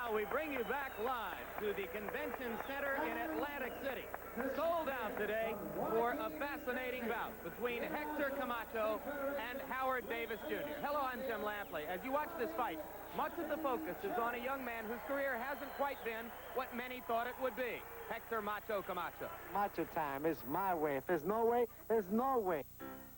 Now we bring you back live to the Convention Center in Atlantic City. Sold out today for a fascinating bout between Hector Camacho and Howard Davis Jr. Hello, I'm Tim Lampley. As you watch this fight, much of the focus is on a young man whose career hasn't quite been what many thought it would be. Hector Macho Camacho. Macho time. It's my way. If there's no way, there's no way.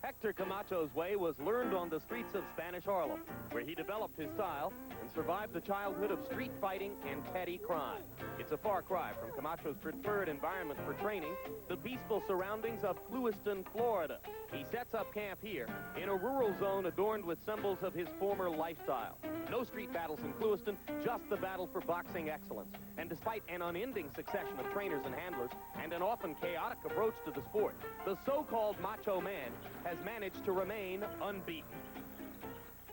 Hector Camacho's way was learned on the streets of Spanish Harlem, where he developed his style and survived the childhood of street fighting and petty crime. It's a far cry from Camacho's preferred environment for training, the peaceful surroundings of Lewiston, Florida. He sets up camp here in a rural zone adorned with symbols of his former lifestyle. No street battles in Lewiston, just the battle for boxing excellence. And despite an unending succession of trainers and handlers and an often chaotic approach to the sport, the so-called macho man has managed to remain unbeaten.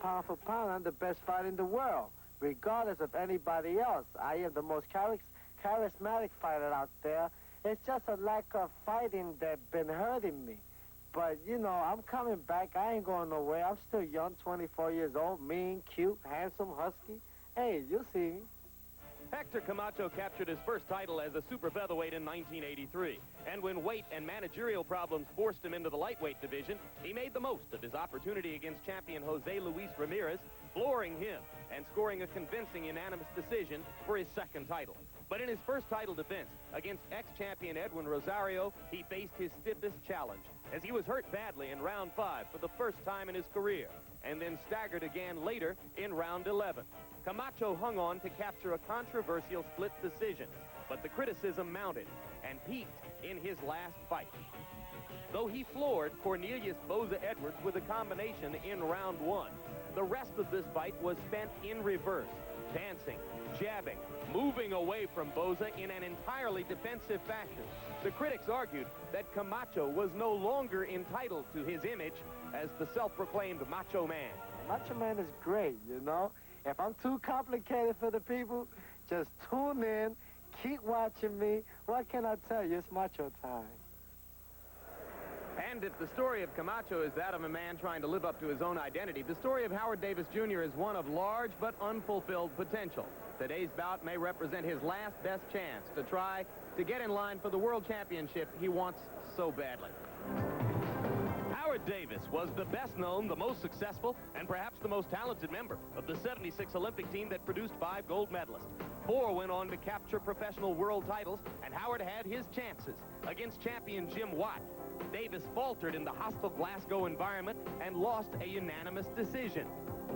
Pound for pound, I'm the best fighter in the world, regardless of anybody else. I am the most charismatic fighter out there. It's just a lack of fighting that's been hurting me. But, you know, I'm coming back. I ain't going nowhere. I'm still young, 24 years old, mean, cute, handsome, husky. Hey, you'll see me. Hector Camacho captured his first title as a super featherweight in 1983. And when weight and managerial problems forced him into the lightweight division, he made the most of his opportunity against champion Jose Luis Ramirez, flooring him and scoring a convincing unanimous decision for his second title. But in his first title defense against ex-champion Edwin Rosario, he faced his stiffest challenge, as he was hurt badly in round 5 for the first time in his career, and then staggered again later in round 11. Camacho hung on to capture a controversial split decision, but the criticism mounted and peaked in his last fight. Though he floored Cornelius Boza Edwards with a combination in round 1, the rest of this fight was spent in reverse, dancing, jabbing, moving away from Boza in an entirely defensive fashion. The critics argued that Camacho was no longer entitled to his image as the self-proclaimed macho man. Macho man is great, you know. If I'm too complicated for the people, just tune in, keep watching me. What can I tell you? It's macho time. And if the story of Camacho is that of a man trying to live up to his own identity, the story of Howard Davis Jr. is one of large but unfulfilled potential. Today's bout may represent his last best chance to try to get in line for the world championship he wants so badly. Howard Davis was the best known, the most successful, and perhaps the most talented member of the '76 Olympic team that produced 5 gold medalists. 4 went on to capture professional world titles, and Howard had his chances against champion Jim Watt. Davis faltered in the hostile Glasgow environment and lost a unanimous decision.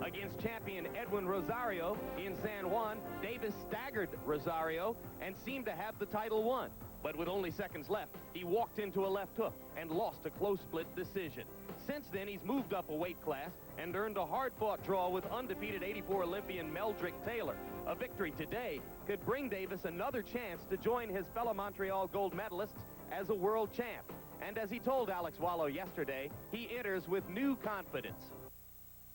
Against champion Edwin Rosario in San Juan, Davis staggered Rosario and seemed to have the title won. But with only seconds left, he walked into a left hook and lost a close split decision. Since then, he's moved up a weight class and earned a hard-fought draw with undefeated '84 Olympian Meldrick Taylor. A victory today could bring Davis another chance to join his fellow Montreal gold medalists as a world champ. And as he told Alex Wallow yesterday, he enters with new confidence.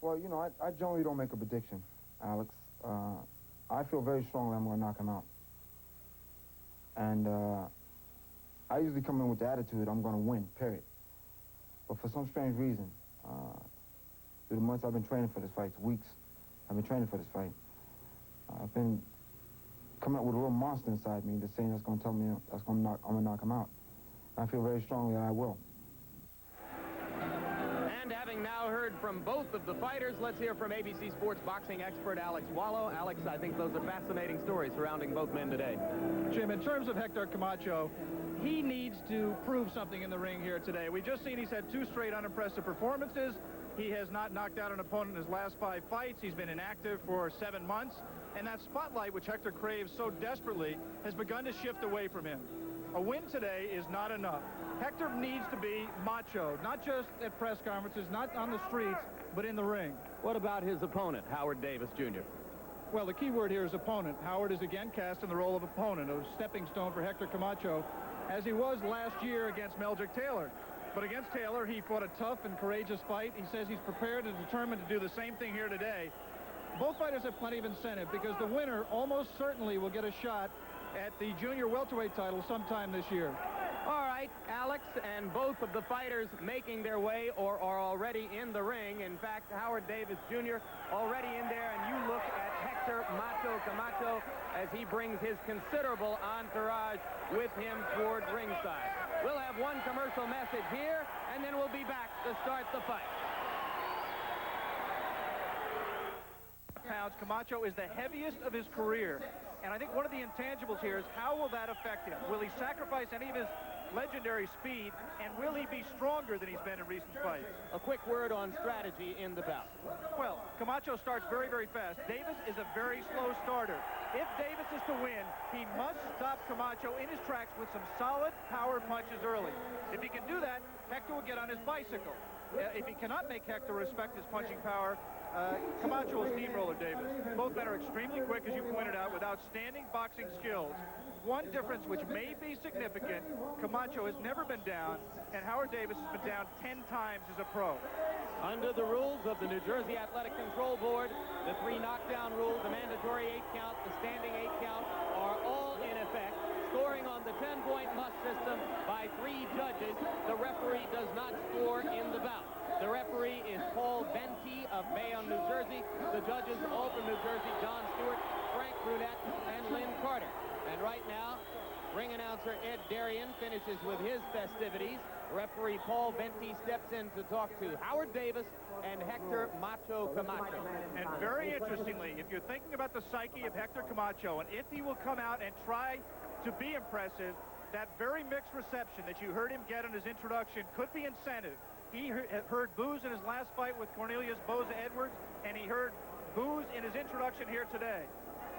Well, you know, I generally don't make a prediction, Alex. I feel very strongly I'm going to knock him out. And I usually come in with the attitude I'm going to win, period. But for some strange reason, through the months I've been training for this fight, weeks I've been training for this fight, I've been coming up with a real monster inside me that's saying that's going to tell me I'm going to knock him out. I feel very strongly that I will. And having now heard from both of the fighters, let's hear from ABC Sports boxing expert Alex Wallow. Alex, I think those are fascinating stories surrounding both men today. Jim, in terms of Hector Camacho, he needs to prove something in the ring here today. We just seen he's had 2 straight unimpressive performances. He has not knocked out an opponent in his last 5 fights. He's been inactive for 7 months. And that spotlight, which Hector craves so desperately, has begun to shift away from him. A win today is not enough. Hector needs to be macho, not just at press conferences, not on the streets, but in the ring. What about his opponent, Howard Davis Jr.? Well, the key word here is opponent. Howard is again cast in the role of opponent, a stepping stone for Hector Camacho, as he was last year against Meldrick Taylor. But against Taylor, he fought a tough and courageous fight. He says he's prepared and determined to do the same thing here today. Both fighters have plenty of incentive because the winner almost certainly will get a shot at the junior welterweight title sometime this year. All right, Alex, and both of the fighters making their way or are already in the ring. In fact, Howard Davis Jr. already in there, and you look at Hector Macho Camacho as he brings his considerable entourage with him toward ringside. We'll have one commercial message here, and then we'll be back to start the fight. Pounds. Camacho is the heaviest of his career. And I think one of the intangibles here is how will that affect him? Will he sacrifice any of his legendary speed, and will he be stronger than he's been in recent fights? A quick word on strategy in the bout. Well, Camacho starts very, very fast. Davis is a very slow starter. If Davis is to win, he must stop Camacho in his tracks with some solid power punches early. If he can do that, Hector will get on his bicycle. If he cannot make Hector respect his punching power, Camacho will steamroller Davis. Both men are extremely quick, as you pointed out, with outstanding boxing skills. One difference which may be significant, Camacho has never been down, and Howard Davis has been down 10 times as a pro. Under the rules of the New Jersey Athletic Control Board, the 3 knockdown rules, the mandatory 8 count, the standing 8 count, are all in effect. Scoring on the 10-point must system by 3 judges. The referee does not score in the bout. The referee is Paul Venti of Bayonne, New Jersey. The judges, all from New Jersey, John Stewart, Frank Brunette, and Lynn Carter. And right now, ring announcer Ed Darien finishes with his festivities. Referee Paul Venti steps in to talk to Howard Davis and Hector Macho Camacho. And very interestingly, if you're thinking about the psyche of Hector Camacho, and if he will come out and try to be impressive, that very mixed reception that you heard him get in his introduction could be incentive. He heard boos in his last fight with Cornelius Boza Edwards, and he heard boos in his introduction here today.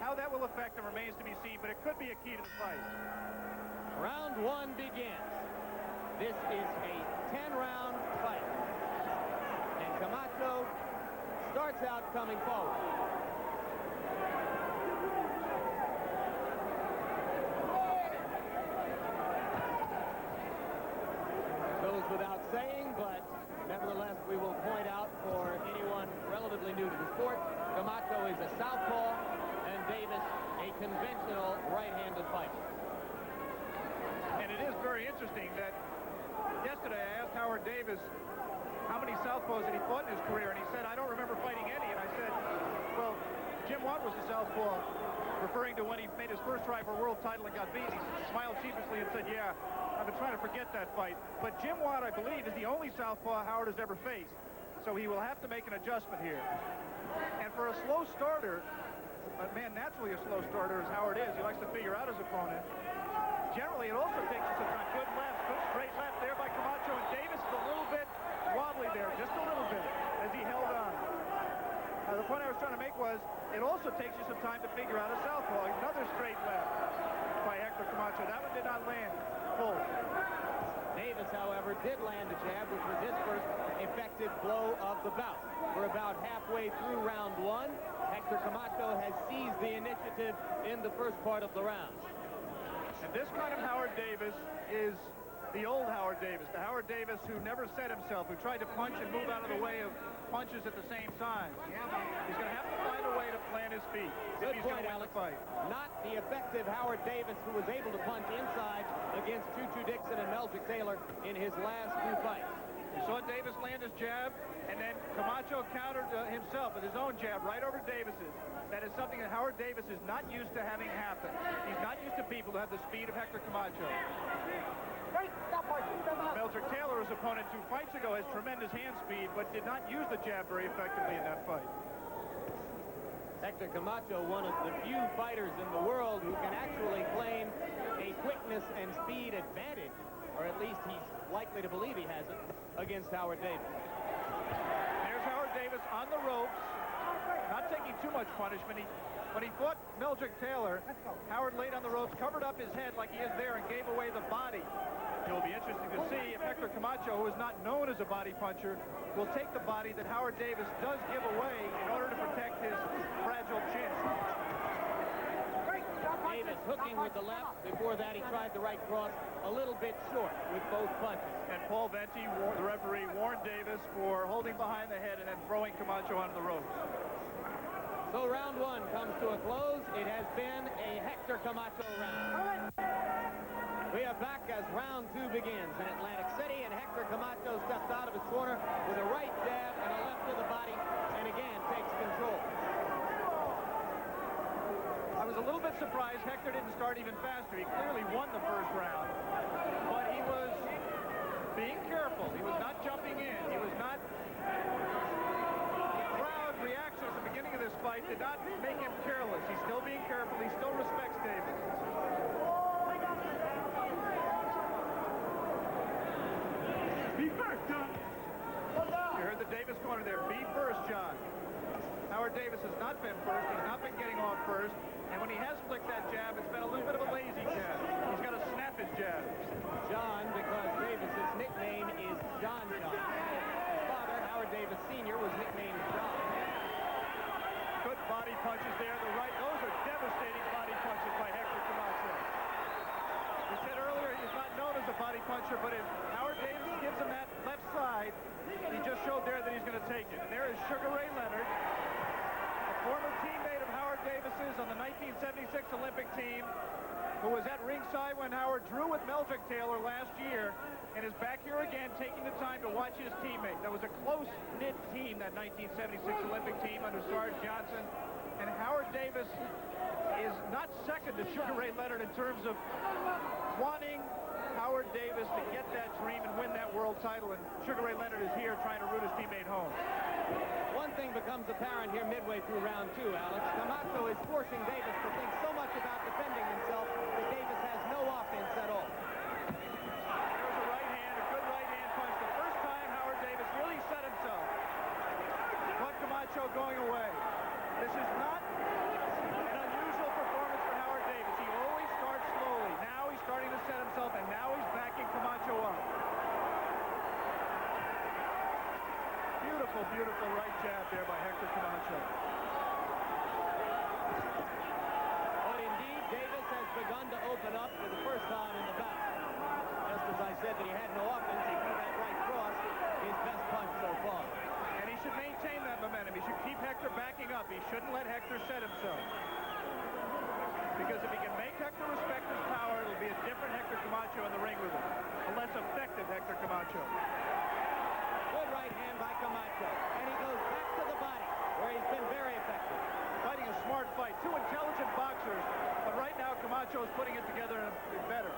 How that will affect him remains to be seen, but it could be a key to the fight. Round 1 begins. This is a 10-round fight. And Camacho starts out coming forward. Goes without saying, but nevertheless, we will point out for anyone relatively new to the sport, Camacho is a southpaw, and Davis a conventional right-handed fighter. And it is very interesting that yesterday I asked Howard Davis how many southpaws had he fought in his career, and he said, I don't remember fighting any. And I said, well, Jim Watt was a southpaw, referring to when he made his first try for a world title and got beaten. He smiled sheepishly and said, yeah, I've been trying to forget that fight. But Jim Watt, I believe, is the only southpaw Howard has ever faced. So he will have to make an adjustment here. And for a slow starter, a man naturally a slow starter as Howard is, he likes to figure out his opponent. Generally, it also takes us some time. Good left, good straight left there by Camacho, and Davis is a little bit wobbly there, just a little bit, as he held on. The point I was trying to make was, it also takes you some time to figure out a southpaw. Another straight left by Hector Camacho. That one did not land full. Davis, however, did land a jab, which was his first effective blow of the bout. We're about halfway through round 1. Hector Camacho has seized the initiative in the first part of the round. And this kind of Howard Davis is the old Howard Davis, the Howard Davis who never set himself, who tried to punch and move out of the way of punches at the same time. He's going to have to find a way to plant his feet. Good point, Alex. Not the effective Howard Davis who was able to punch inside against Choo-Choo Dixon and Meldrick Taylor in his last 2 fights. You saw Davis land his jab, and then Camacho countered himself with his own jab right over Davis's. That is something that Howard Davis is not used to having happen. He's not used to people who have the speed of Hector Camacho. Meldrick Taylor, his opponent 2 fights ago, has tremendous hand speed, but did not use the jab very effectively in that fight. Hector Camacho, one of the few fighters in the world who can actually claim a quickness and speed advantage, or at least he's likely to believe he has it, against Howard Davis. There's Howard Davis on the ropes, not taking too much punishment. When he fought Meldrick Taylor, Howard laid on the ropes, covered up his head like he is there, and gave away the body. It will be interesting to see if Hector Camacho, who is not known as a body puncher, will take the body that Howard Davis does give away in order to protect his fragile chin. Davis hooking with the left. Before that, he tried the right cross a little bit short with both punches. And Paul Venti, the referee, warned Davis for holding behind the head and then throwing Camacho onto the ropes. So round 1 comes to a close. It has been a Hector Camacho round. We are back as round 2 begins in Atlantic City, and Hector Camacho steps out of his corner with a right jab and a left to the body, and again takes control. I was a little bit surprised Hector didn't start even faster. He clearly won the first round, but he was being careful. He was not jumping in. He was not... The crowd reaction at the beginning of this fight did not make him careless. He's still being careful. He still respects Davis. Be first, John. You heard the Davis corner there. Be first, John. Howard Davis has not been first. He's not been getting off first. And when he has flicked that jab, it's been a little bit of a lazy jab. He's got to snap his jab. John, because Davis's nickname is John. His father, Howard Davis Sr., was nicknamed John. Good body punches there. The right, those are devastating body punches by Hector Camacho. We said earlier he's not known as a body puncher, but if Howard Davis gives him that left side, he just showed there that he's going to take it. And there is Sugar Ray Leonard, a former teammate of Howard Davis's on the 1976 Olympic team, who was at ringside when Howard drew with Meldrick Taylor last year, and is back here again taking the time to watch his teammate. That was a close-knit team, that 1976 Olympic team under Sarge Johnson. And Howard Davis is not second to Sugar Ray Leonard in terms of wanting Howard Davis to get that dream and win that world title. And Sugar Ray Leonard is here trying to root his teammate home. One thing becomes apparent here midway through round two, Alex. Camacho is forcing Davis to think so much about defending himself that Davis has no offense at all. There's a right hand, a good right hand punch. The first time Howard Davis really set himself. Caught Camacho going away. This is not an unusual performance for Howard Davis. He always starts slowly. Now he's starting to set himself, and now he's backing Camacho up. Beautiful, beautiful right jab there by Hector Camacho. But indeed, Davis has begun to open up for the first time in the bout. Just as I said that he had no offense, he threw that right cross, his best punch so far. And he should maintain that momentum. He should keep Hector backing up. He shouldn't let Hector set himself. Because if he can make Hector respect his power, it'll be a different Hector Camacho in the ring with him. A less effective Hector Camacho. Good right hand by Camacho. And he goes back to the body, where he's been very effective. Fighting a smart fight. Two intelligent boxers. But right now, Camacho is putting it together better.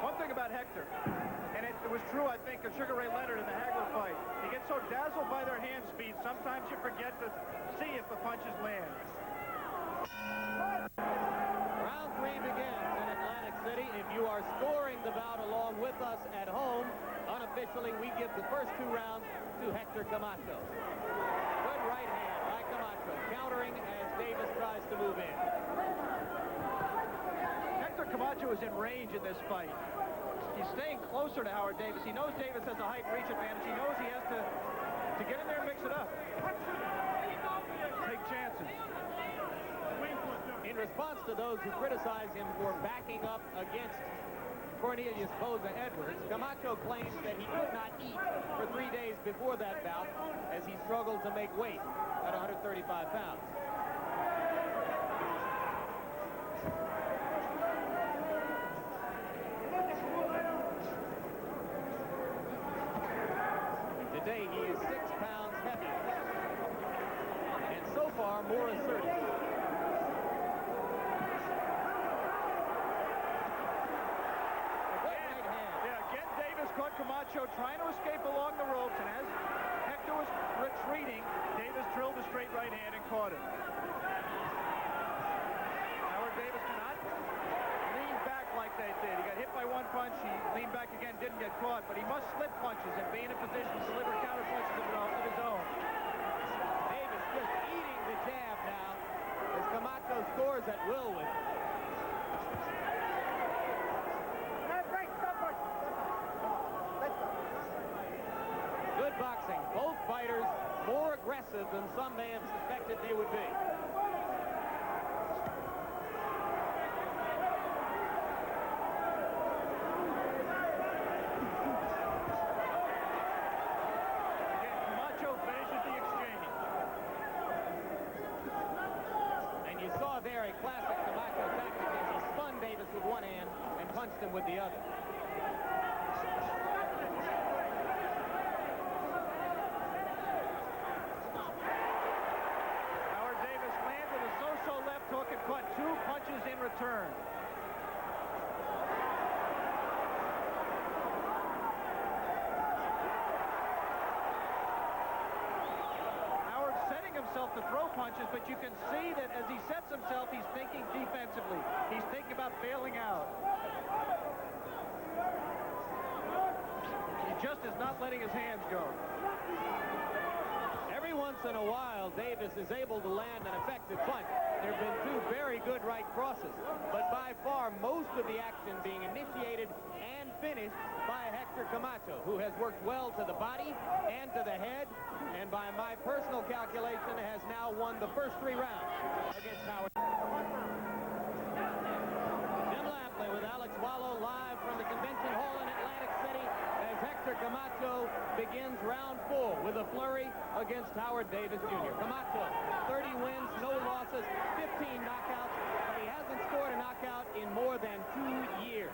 One thing about Hector, and it was true, I think, of Sugar Ray Leonard in the Hagler fight. You get so dazzled by their hand speed, sometimes you forget to see if the punches land. Round three begins in Atlantic City. If you are scoring the bout along with us at home, unofficially, we give the first two rounds to Hector Camacho. Good right hand by Camacho, countering as Davis tries to move in. Hector Camacho is in range in this fight. He's staying closer to Howard Davis. He knows Davis has a height reach advantage. He knows he has to get in there and mix it up. Take chances. In response to those who criticize him for backing up against Cornelius Boza Edwards, Camacho claims that he could not eat for 3 days before that bout as he struggled to make weight at 135 pounds. Today he is 6 pounds heavier, and so far more assertive. Caught Camacho trying to escape along the ropes, and as Hector was retreating, Davis drilled a straight right hand and caught him. Howard Davis cannot lean back like they did. He got hit by one punch, he leaned back again, didn't get caught, but he must slip punches and be in a position to deliver counter punches of his own. Davis just eating the jab now as Camacho scores at will with it. Good boxing. Both fighters more aggressive than some may have suspected they would be. Again, Camacho finishes the exchange. And you saw there a classic Camacho tactic as he spun Davis with one hand and punched him with the other. return. Howard setting himself to throw punches, but you can see that as he sets himself, he's thinking defensively. He's thinking about bailing out. He just is not letting his hands go. Every once in a while, Davis is able to land an effective punch. There have been two very good right crosses, but by far most of the action being initiated and finished by Hector Camacho, who has worked well to the body and to the head, and by my personal calculation has now won the first 3 rounds against Howard. Jim Lampley with Alex Wallow live from the convention hall in Atlantic City as Hector Camacho begins round 4 with a flurry against Howard Davis Jr. Camacho, 30 wins, no losses, 15 knockouts, but he hasn't scored a knockout in more than 2 years.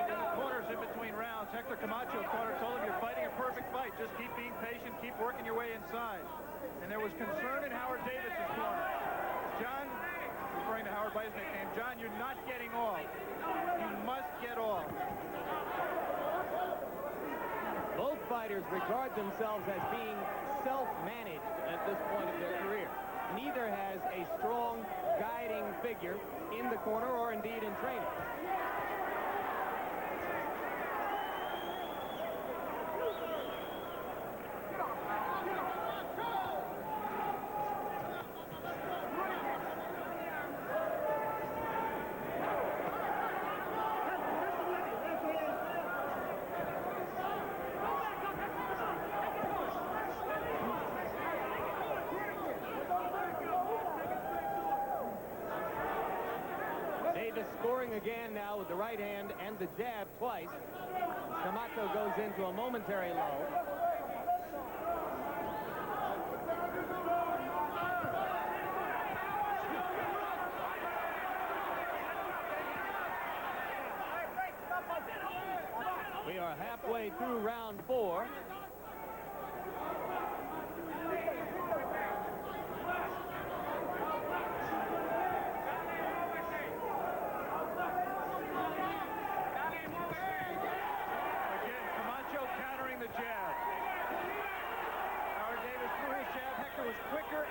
In the corners in between rounds, Hector Camacho corner told him, you're fighting a perfect fight. Just keep being patient, keep working your way inside. And there was concern in Howard Davis's corner. John, referring to Howard by his nickname, John, you're not getting off. You must get off. Both fighters regard themselves as being self-managed at this point of their career. Neither has a strong guiding figure in the corner or indeed in training. Scoring again now with the right hand and the jab twice. Camacho goes into a momentary lull. We are halfway through round 4.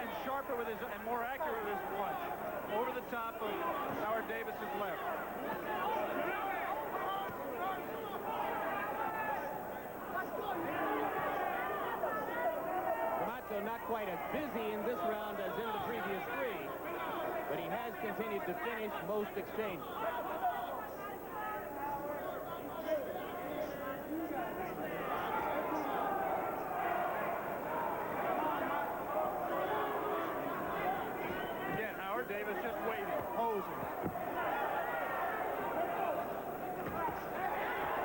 And sharper with his, and more accurate with his punch. Over the top of Howard Davis's left. Camacho not quite as busy in this round as in the previous 3, but he has continued to finish most exchanges. Davis just waiting, posing.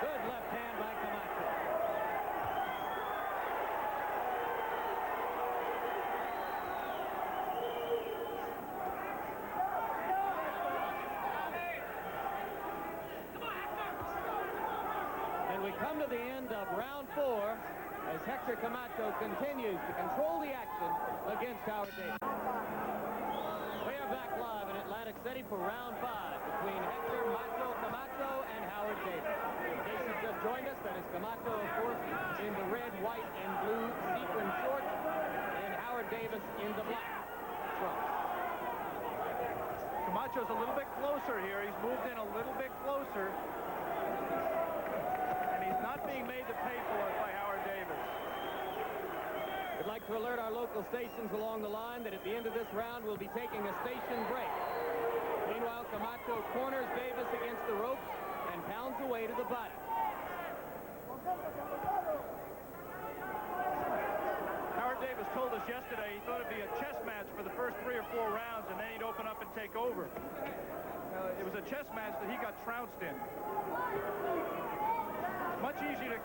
Good left hand by Camacho. And we come to the end of round 4 as Hector Camacho continues to control the action against Howard Davis. Back live in Atlantic City for round 5 between Hector Camacho and Howard Davis. Jason just joined us. That is Camacho, of course, in the red, white, and blue sequin shorts, and Howard Davis in the black trunks. Camacho's a little bit closer here. He's moved in a little bit closer, and he's not being made to pay for it by Howard Davis. I'd like to alert our local stations along the line that at the end of this round we'll be taking a station break. Meanwhile, Camacho corners Davis against the ropes and pounds away to the body. Howard Davis told us yesterday he thought it'd be a chess match for the first 3 or 4 rounds, and then he'd open up and take over. It was a chess match that he got trounced in. Much easier to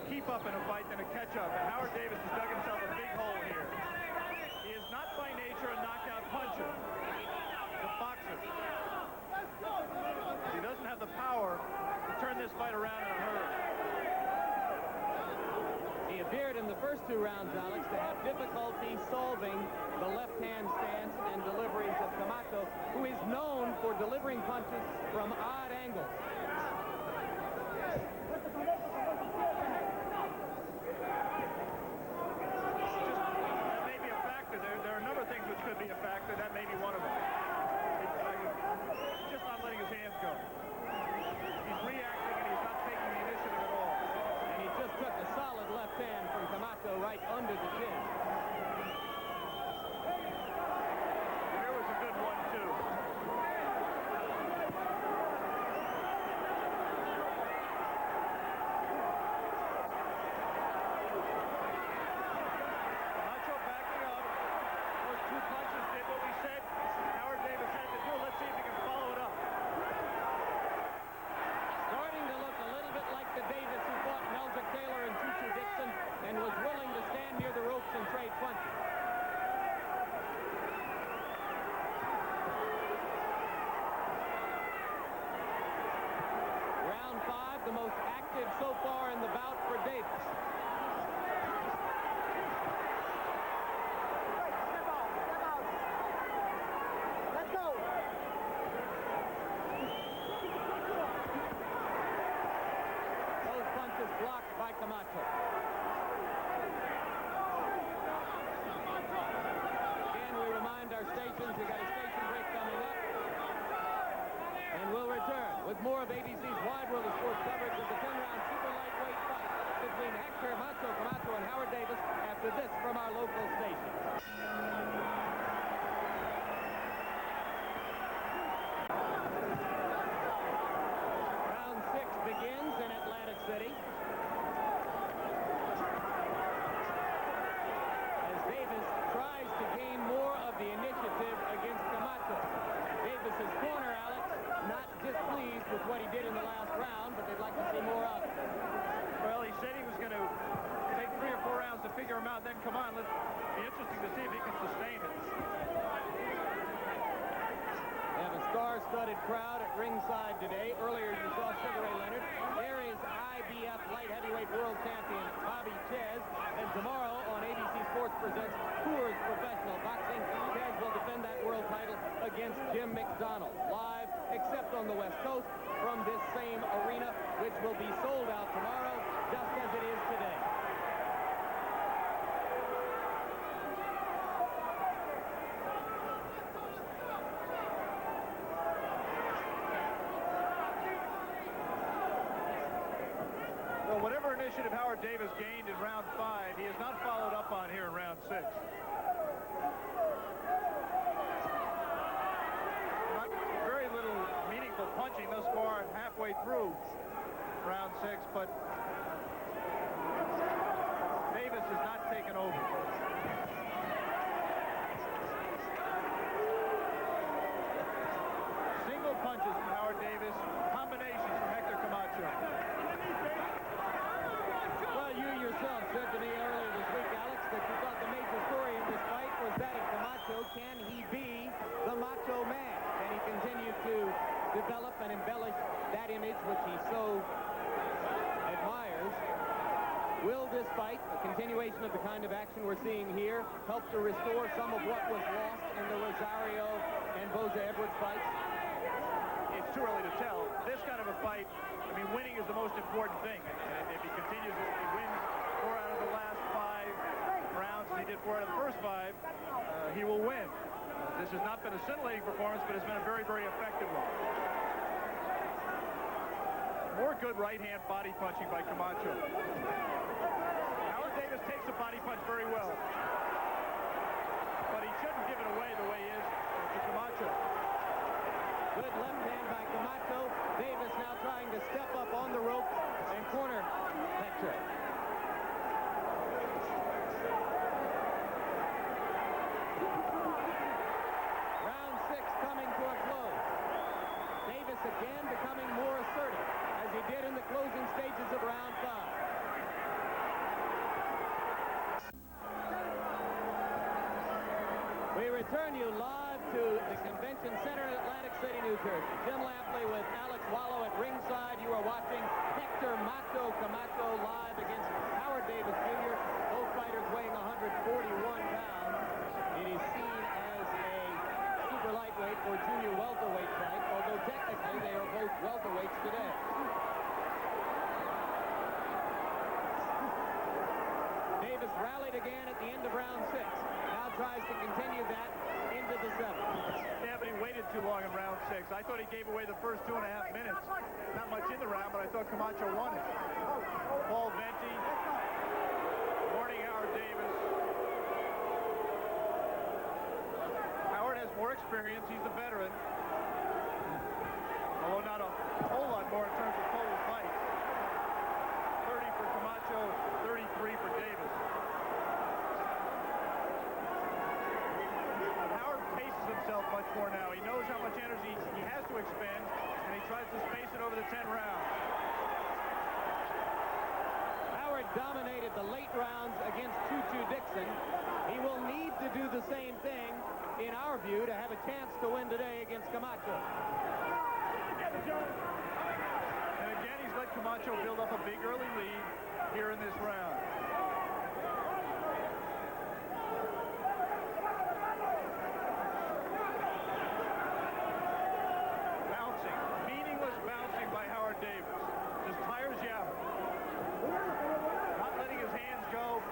keep up in a fight than to catch up, and Howard Davis has dug himself a big hole here. He is not by nature a knockout puncher. He's a boxer. He doesn't have the power to turn this fight around in a hurry. He appeared in the first 2 rounds, Alex, to have difficulty solving the left-hand stance and deliveries of Camacho, who is known for delivering punches from odd angles. That may be a factor. There are a number of things which could be a factor. That may be one of them. He's just not letting his hands go. He's reacting and he's not taking the initiative at all. And he just took a solid left hand from Camacho right under the chin. There was a good one, too. Camacho backing up. Those two punches did what we said Howard Davis had to do. Let's see if he can follow it up. Starting to look a little bit like the Davis who fought Meldrick Taylor and Choo-Choo Dixon and was willing to stand near the ropes and trade punches. Round 5, the most active so far in the bout for Davis. Let's go. Those punches blocked by Camacho. Again, we remind our stations, we got a station break coming up. And we'll return with more of ABC's Wide World of Sports coverage of the 10-round super lightweight fight between Hector Camacho and Howard Davis after this from our local station. Round 6 begins in Atlantic City. As Davis tries to gain more of the initiative against Camacho. Davis's corner, Alex, not displeased with what he did in the last round, but they'd like to see more of it. Well, he said he was going to take 3 or 4 rounds to figure him out, then come on, let's be interesting to see if he can sustain it. They have a star-studded crowd at ringside today. Earlier you saw Sugar Ray Leonard. There is IBF light heavyweight world champion Bobby Chez. And tomorrow on ABC Sports presents Coors Professional Boxing. Chez will defend that world title against Jim McDonald. Live, except on the West Coast, from this same arena, which will be sold out tomorrow, just as it is today. Well, whatever initiative Howard Davis gained in round 5, he has not followed up on here in round 6. Not very little meaningful punching thus far halfway through round 6, but Davis has not taken over. Single punches from Howard Davis, combinations from Hector Camacho. Well, you yourself said to me earlier this week, Alex, that you thought the major story in this fight was that of Camacho. Can he be the Macho Man? Can he continue to develop and embellish that image which he so admires? Will this fight, a continuation of the kind of action we're seeing here, help to restore some of what was lost in the Rosario and Boza Edwards fights? It's too early to tell. This kind of a fight, I mean, winning is the most important thing. And if he continues, if he wins 4 out of the last 5 rounds, and he did 4 out of the first 5, he will win. This has not been a scintillating performance, but it's been a very, very effective one. More good right-hand body punching by Camacho. Howard Davis takes the body punch very well. But he shouldn't give it away the way he is to Camacho. Good left hand by Camacho. Davis now trying to step up on the rope and corner Hector. Round 6 coming to a close. Davis again becoming more assertive, as he did in the closing stages of round 5. We return you live to the Convention Center in Atlantic City, New Jersey. Jim Lampley with Alex Wallow at ringside. You are watching Hector Macho Camacho live against Howard Davis Jr. Both fighters weighing 141 pounds. It is seen as a super super lightweight or junior welterweight fight, although technically they are both welterweights today. Davis rallied again at the end of round 6. Now tries to continue that into the 7th. Yeah, but he waited too long in round 6. I thought he gave away the first 2.5 minutes. Not much in the round, but I thought Camacho won it. Paul Venti warning Howard Davis. Howard has more experience. He's the veteran. Although not a whole lot more in terms of total fights. 30 for Camacho, 33 for Davis. Howard paces himself much more now. He knows how much energy he has to expend, and he tries to space it over the 10 rounds. Howard dominated the late rounds against Choo-Choo Dixon. He will need to do the same thing, in our view, to have a chance to win today against Camacho. And again, he's let Camacho build up a big early lead here in this round. Bouncing, meaningless bouncing by Howard Davis. Just tires you out. Not letting his hands go.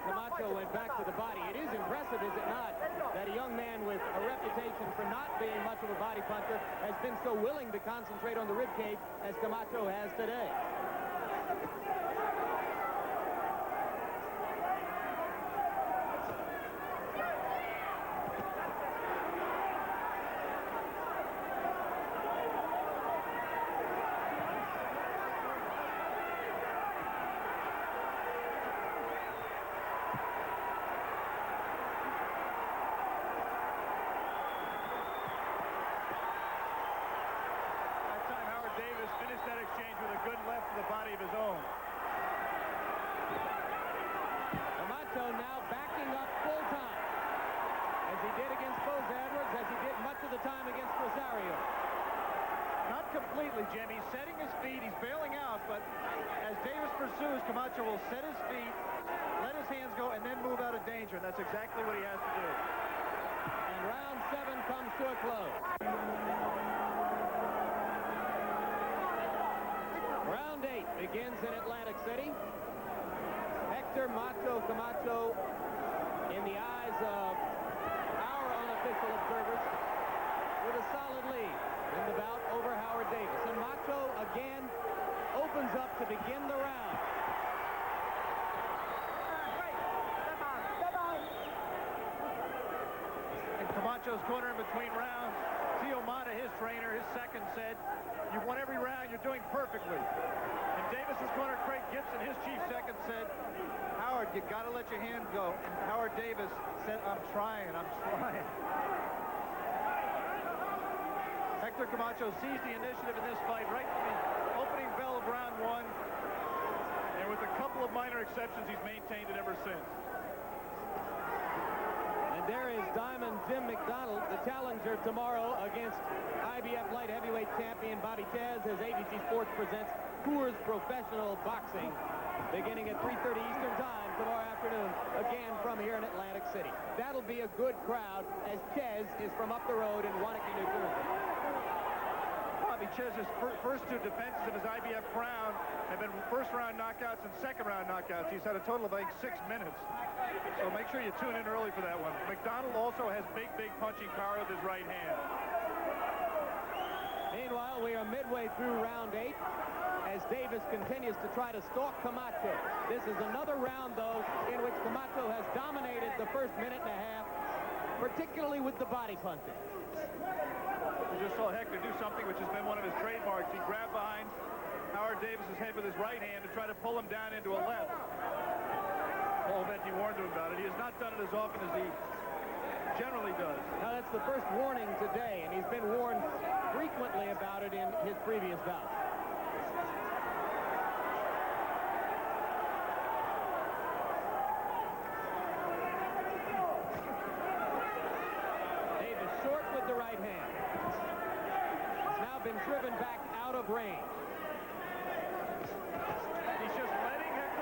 Camacho went back to the body. It is impressive, is it not, that a young man with a reputation for not being much of a body puncher has been so willing to concentrate on the ribcage as Camacho has today. Camacho now backing up full time, as he did against Bose Edwards, as he did much of the time against Rosario. Not completely, Jim. He's setting his feet. He's bailing out, but as Davis pursues, Camacho will set his feet, let his hands go, and then move out of danger, and that's exactly what he has to do. And round 7 comes to a close. Round 8 begins in Atlantic City. Hector Camacho, in the eyes of our unofficial observers, with a solid lead in the bout over Howard Davis. And Macho again opens up to begin the round. In Camacho's corner in between rounds, Mata, his trainer, his second, said, "You've won every round, you're doing perfectly." In Davis's corner, Craig Gibson, his chief second, said, "Howard, you got to let your hand go." And Howard Davis said, "I'm trying, I'm trying." Hector Camacho seized the initiative in this fight right from the opening bell of round 1. And with a couple of minor exceptions, he's maintained it ever since. And there is Diamond Jim McDonald, the challenger tomorrow against IBF light heavyweight champion Bobby Tez, as ABC Sports presents Coors Professional Boxing, beginning at 3:30 Eastern Time tomorrow afternoon, again from here in Atlantic City. That'll be a good crowd, as Tez is from up the road in Wanakee, New Jersey. Bobby Tez's first 2 defenses of his IBF crown have been first-round knockouts and second-round knockouts. He's had a total of, I think, 6 minutes. So make sure you tune in early for that one. McDonald also has big punching power with his right hand. Meanwhile, we are midway through round 8 as Davis continues to try to stalk Camacho. This is another round, though, in which Camacho has dominated the first minute and a half, particularly with the body punching. We just saw Hector do something which has been one of his trademarks. He grabbed behind Howard Davis's head with his right hand to try to pull him down into a left. Paul Venti warned him about it. He has not done it as often as he generally does. Now, that's the first warning today, and he's been warned frequently about it in his previous bouts. Davis short with the right hand. He's now been driven back out of range. He's just letting Hector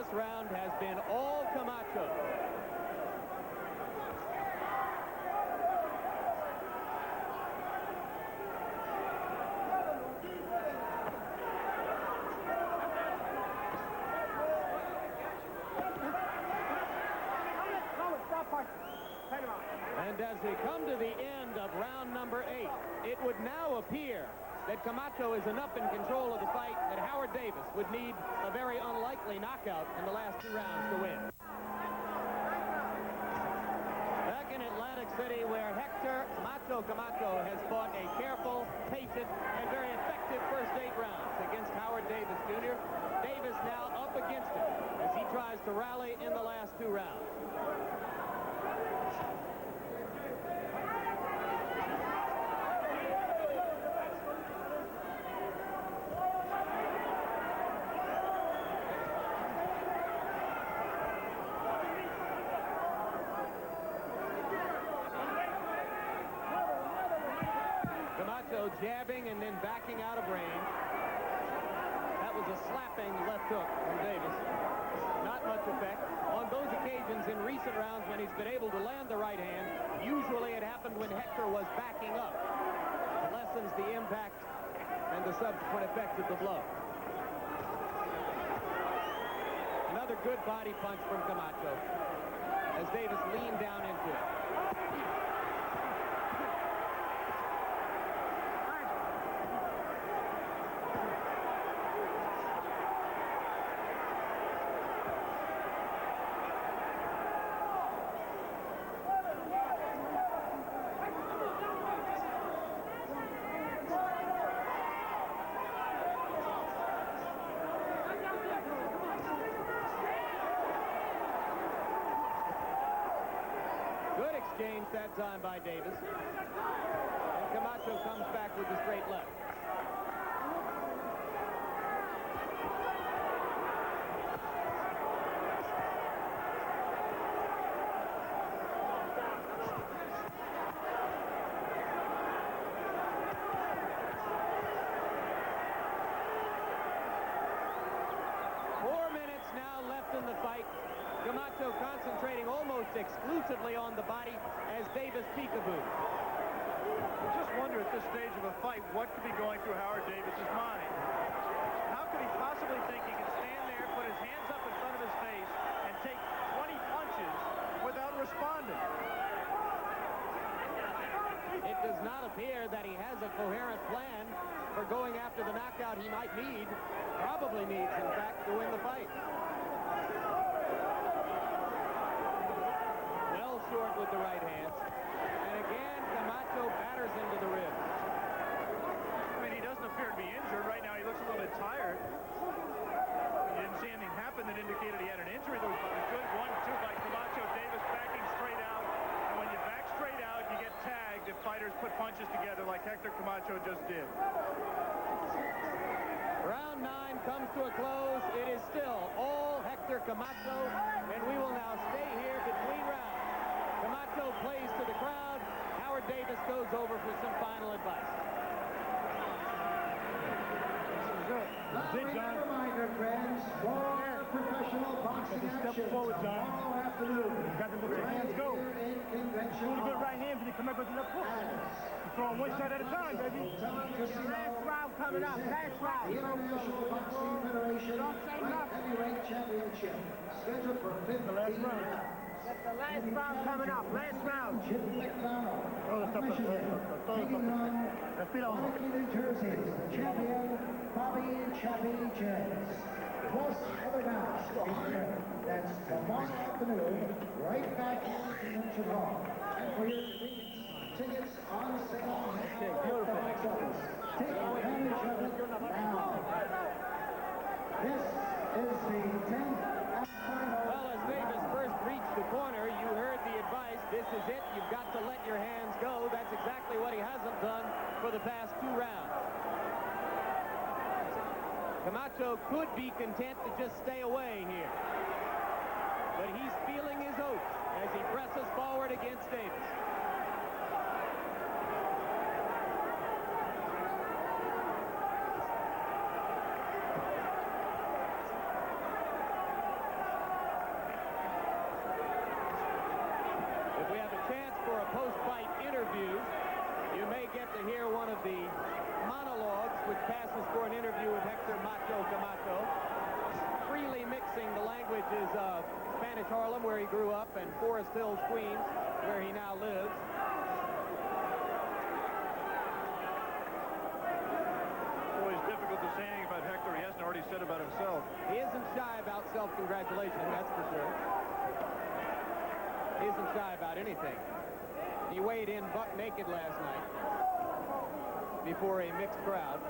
this round has been all Camacho. And as we come to the end of round number 8, it would now appear that Camacho is enough in control of the fight that Howard Davis would need a very unlikely knockout in the last 2 rounds to win. Back in Atlantic City, where Hector Camacho has fought a careful, patient, and very effective first 8 rounds against Howard Davis Jr. Davis now up against him as he tries to rally in the last 2 rounds. Jabbing and then backing out of range. That was a slapping left hook from Davis. Not much effect. On those occasions in recent rounds when he's been able to land the right hand, usually it happened when Hector was backing up. It lessens the impact and the subsequent effect of the blow. Another good body punch from Camacho as Davis leaned down into it. Exchange that time by Davis. And Camacho comes back with the straight left. Camacho concentrating almost exclusively on the body as Davis peekaboo. I just wonder at this stage of a fight what could be going through Howard Davis's mind. How could he possibly think he can stand there, put his hands up in front of his face, and take 20 punches without responding? It does not appear that he has a coherent plan for going after the knockout he might need, probably needs, in fact, to win the fight. Short with the right hand. And again, Camacho batters into the ribs. I mean, he doesn't appear to be injured. Right now, he looks a little bit tired. You didn't see anything happen that indicated he had an injury. There was a good 1-2 by Camacho. Davis backing straight out. And when you back straight out, you get tagged if fighters put punches together like Hector Camacho just did. Round 9 comes to a close. It is still all Hector Camacho, and we will now stay here between rounds. Camacho plays to the crowd. Howard Davis goes over for some final advice. Reminder, friends, for professional boxing action step forward, John. tomorrow afternoon. Got to let your hands go. In convention Really good right hand, but you come up with the left hook. You're throwing one shot at a time, baby. Last round coming up. Last round. The International Boxing Federation Light Heavyweight Championship, scheduled for 15 rounds. The last round coming up. Last round. Chip McDonald, Michigan, taking on Waukee, New Jersey, the champion, Bobby Chappie Jones. Plus other bouts. That's tomorrow afternoon, right back here in Convention Hall. And for your tickets on sale now. Beautiful. Take advantage of it now. This is the 10th and final. Well, as Davis first reached the corner, you heard the advice. This is it. You've got to let your hands go. That's exactly what he hasn't done for the past 2 rounds. Camacho could be content to just stay away here. But he's feeling his oats as he presses forward against Davis. interview with Hector Macho Camacho, freely mixing the languages of Spanish Harlem, where he grew up, and Forest Hills, Queens, where he now lives. Always difficult to say anything about Hector he hasn't already said about himself. He isn't shy about self-congratulation, that's for sure. He isn't shy about anything. He weighed in buck naked last night before a mixed crowd.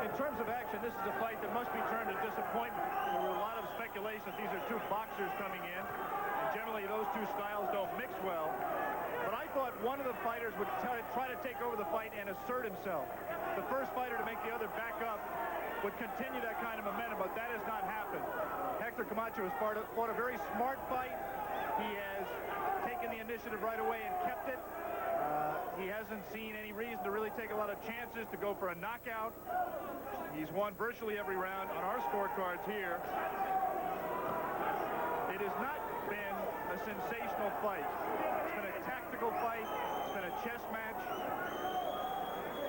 In terms of action, this is a fight that must be turned to disappointment. There were a lot of speculation that these are two boxers coming in, and generally those two styles don't mix well. But I thought one of the fighters would try to take over the fight and assert himself. The first fighter to make the other back up would continue that kind of momentum, but that has not happened. Hector Camacho has fought a very smart fight. He has taken the initiative right away and kept it. He hasn't seen any reason to really take a lot of chances to go for a knockout. He's won virtually every round on our scorecards here. It has not been a sensational fight. It's been a tactical fight. It's been a chess match.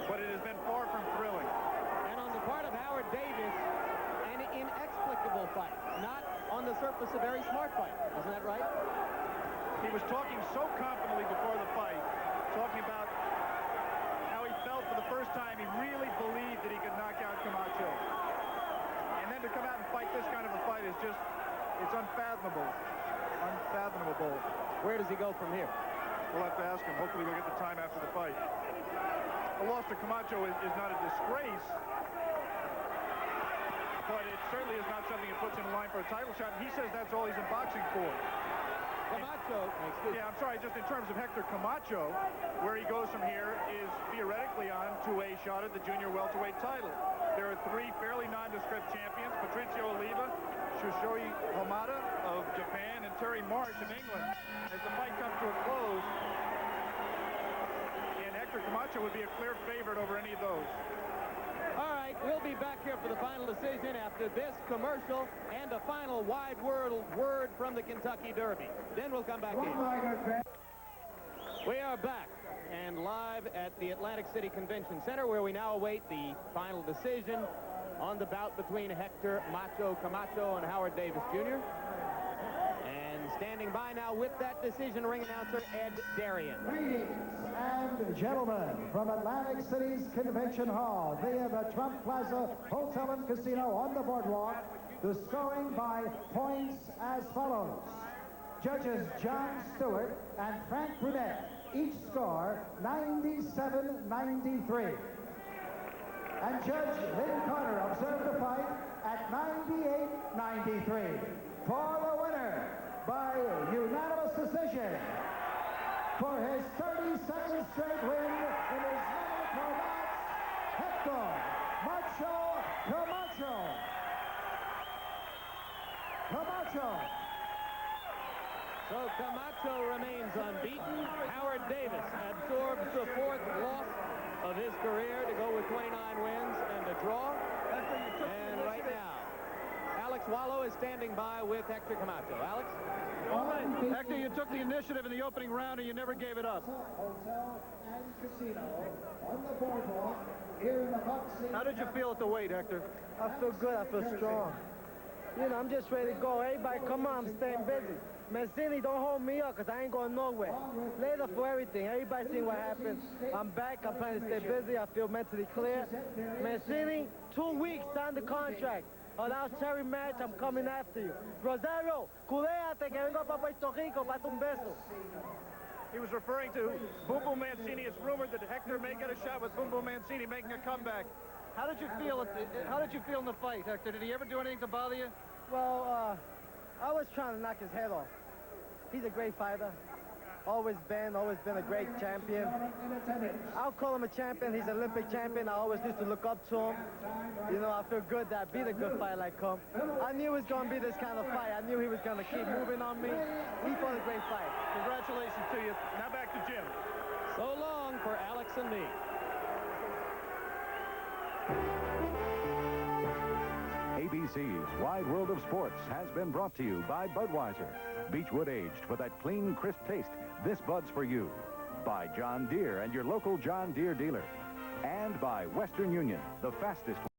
But it has been far from thrilling. And on the part of Howard Davis, an inexplicable fight. Not on the surface a very smart fight. Isn't that right? He was talking so confidently before the fight, talking about how he felt for the first time he really believed that he could knock out Camacho. And then to come out and fight this kind of a fight is just, it's unfathomable. Unfathomable. Where does he go from here? We'll have to ask him. Hopefully we'll get the time after the fight. A loss to Camacho is not a disgrace, but it certainly is not something that puts him in line for a title shot. He says that's all he's in boxing for. Camacho, Yeah, I'm sorry, just in terms of Hector Camacho, where he goes from here is theoretically on to a shot at the junior welterweight title. There are three fairly nondescript champions, Patricio Oliva, Shushoyi Hamada of Japan, and Terry Marsh of England. As the fight comes to a close, and Hector Camacho would be a clear favorite over any of those. All right, we'll be back here for the final decision after this commercial and a final wide word from the Kentucky Derby. Then we'll come back in. We are back and live at the Atlantic City Convention Center, where we now await the final decision on the bout between Hector Macho Camacho and Howard Davis Jr. And standing by now with that decision, ring announcer Ed Darien. Ladies and gentlemen, from Atlantic City's Convention Hall via the Trump Plaza Hotel and Casino on the boardwalk, the scoring by points as follows. Judges John Stewart and Frank Brunette each score 97-93. And Judge Lynn Carter observed the fight at 98-93. For the winner, by unanimous decision, for his 32nd straight win in his many bouts, Hector Macho Camacho. So Camacho remains unbeaten. Howard Davis absorbs the fourth loss of his career to go with 29 wins and a draw. And right now, Alex Wallow is standing by with Hector Camacho. Alex? Hector, you took the initiative in the opening round and you never gave it up. Hotel and Casino on the boardwalk here in the boxing. How did you feel at the weight, Hector? I feel good. I feel strong. You know, I'm just ready to go. Everybody, come on. I'm staying busy. Mancini, don't hold me up, because I ain't going nowhere. Later for everything. Everybody seen what happened. I'm back. I'm planning to stay busy. I feel mentally clear. Mancini, 2 weeks, sign the contract. On our cherry match, I'm coming after you. Rosario, culéate que vengo para Puerto Rico para un beso. He was referring to Boom Boom Mancini. It's rumored that Hector may get a shot with Boom Boom Mancini making a comeback. How did you feel? How did you feel in the fight, Hector? Did he ever do anything to bother you? Well, I was trying to knock his head off. He's a great fighter. Always been a great champion. I'll call him a champion. He's an Olympic champion. I always used to look up to him. You know, I feel good that I beat a good fight like him. I knew it was going to be this kind of fight. I knew he was going to keep moving on me. He fought a great fight. Congratulations to you. Now back to Jim. So long for Alex and me. ABC's Wide World of Sports has been brought to you by Budweiser. Beechwood aged for that clean, crisp taste. This Bud's for you. By John Deere and your local John Deere dealer. And by Western Union, the fastest